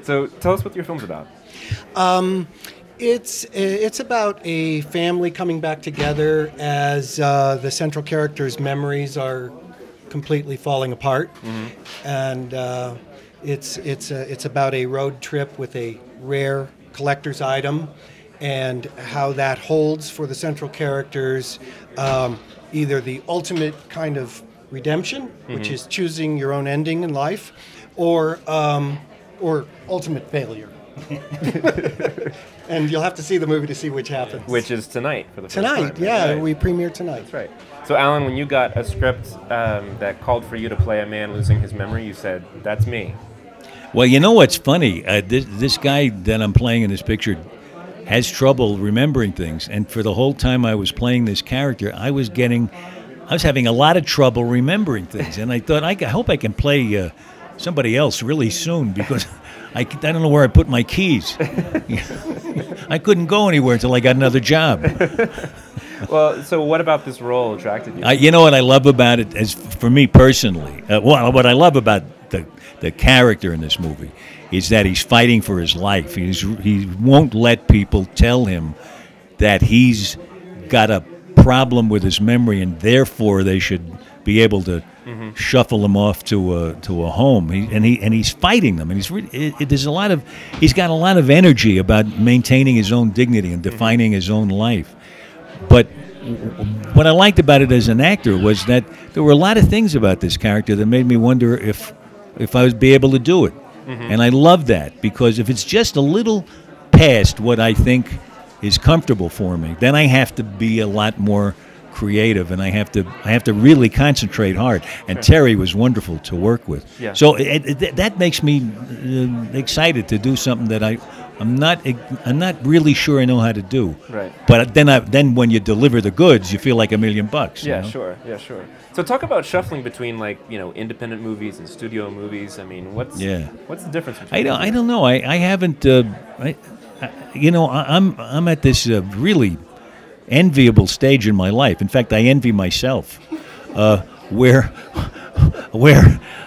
So tell us what your film's about. It's about a family coming back together as the central character's memories are completely falling apart, and it's about a road trip with a rare collector's item, and how that holds for the central characters either the ultimate kind of redemption, which is choosing your own ending in life, or ultimate failure. And you'll have to see the movie to see which happens. Which is tonight for the first Tonight, time. yeah, Right. we premiere tonight. That's right. So, Alan, when you got a script that called for you to play a man losing his memory, you said, "That's me." Well, you know what's funny? This guy that I'm playing in this picture has trouble remembering things, and for the whole time I was playing this character, I was having a lot of trouble remembering things, and I thought, I hope I can play somebody else really soon, because I don't know where I put my keys. I couldn't go anywhere until I got another job. Well, so what about this role attracted you? You know what I love about it, as for me personally, what I love about the character in this movie is that he's fighting for his life. He won't let people tell him that he's got a problem with his memory, and therefore they should be able to shuffle him off to a home. He's fighting them, and he's got a lot of energy about maintaining his own dignity and defining his own life. But what I liked about it as an actor was that there were a lot of things about this character that made me wonder if I would be able to do it. And I love that, because if it's just a little past what I think is comfortable for me, then I have to be a lot more creative, and I have to really concentrate hard. And Terry was wonderful to work with. Yeah. So that makes me excited to do something that I'm not really sure I know how to do. Right. But then when you deliver the goods, you feel like $1 million. Yeah, you know? sure. Yeah, sure. So talk about shuffling between independent movies and studio movies. I mean, what's the difference between I don't know. I haven't. I'm at this really enviable stage in my life. In fact, I envy myself, where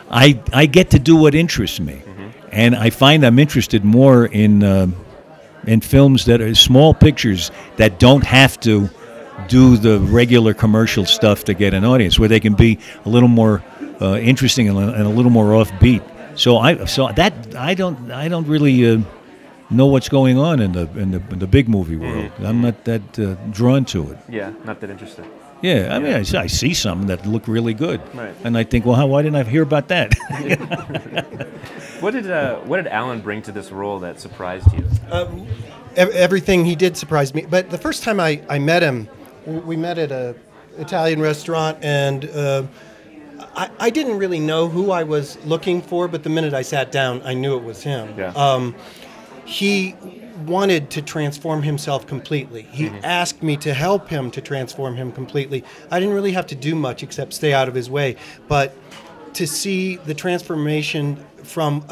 I get to do what interests me, and I find I'm interested more in films that are small pictures that don't have to do the regular commercial stuff to get an audience, where they can be a little more interesting and a little more offbeat. So I don't really know what's going on in the big movie world. I'm not that drawn to it. Yeah, not that interested. Yeah, I mean, I see some that look really good, Right. and I think, well, why didn't I hear about that? What did Alan bring to this role that surprised you? Everything he did surprised me. But the first time I met him, we met at a Italian restaurant, and I didn't really know who I was looking for, but the minute I sat down, I knew it was him. Yeah. He wanted to transform himself completely. He asked me to help him to transform him completely. I didn't really have to do much except stay out of his way. But to see the transformation from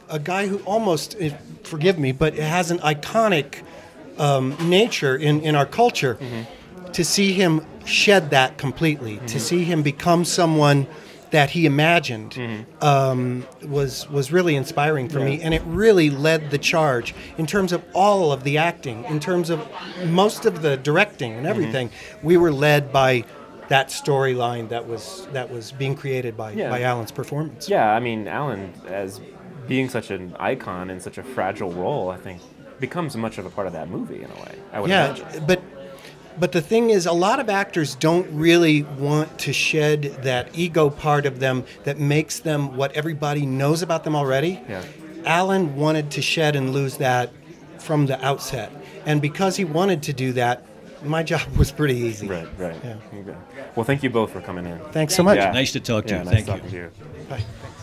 a guy who almost, forgive me, but has an iconic nature in our culture, to see him shed that completely, to see him become someone that he imagined, was really inspiring for me, and it really led the charge in terms of all of the acting, in terms of most of the directing and everything. We were led by that storyline that was being created by Alan's performance. Yeah, I mean, Alan, as being such an icon in such a fragile role, I think becomes much of a part of that movie in a way. I would imagine. But the thing is, a lot of actors don't really want to shed that ego part of them that makes them what everybody knows about them already. Yeah. Alan wanted to shed and lose that from the outset. And because he wanted to do that, my job was pretty easy. Right. Yeah. Okay. Well, thank you both for coming in. Thanks so much. Yeah. Nice to talk to you. Nice Thank talking you. to you. Bye. Thanks.